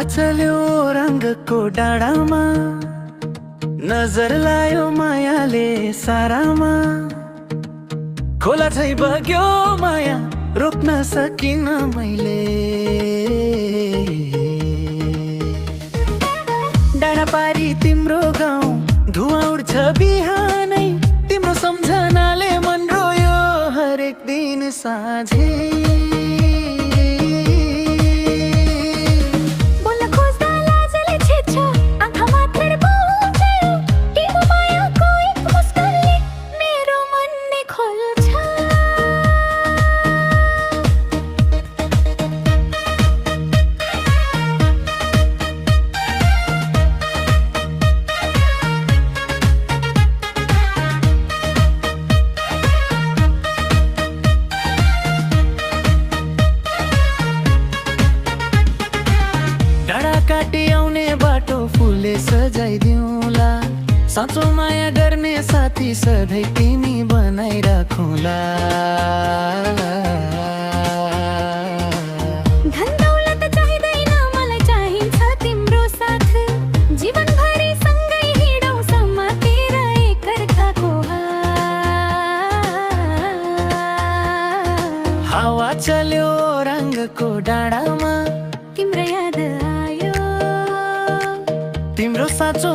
चल्यो रङ्गको डाँडामा, नजर लायो मायाले सारामा। खोला झै बग्यो माया, रोक्न सकिन मैले। डाँडा पारी तिम्रो गाउँ, धुवा उड्छ बिहानै। तिम्रो सम्झनाले मन रोयो हरेक दिन साँझै। काटी आउने बाटो फुलले सजाइदिउँला, साँचो माया गर्ने साथी सधैँ तिमी बनाइराखौँला। धन दौलत चाहिँदैन मलाई, चाहिन्छ तिम्रो साथ। जीवनभरि सँगै हिँडौँ, समातेर एकअर्काको हात। हावा चल्यो रङ्गको डाँडामा, तिम्रो याद आयो, तिम्रो साँचो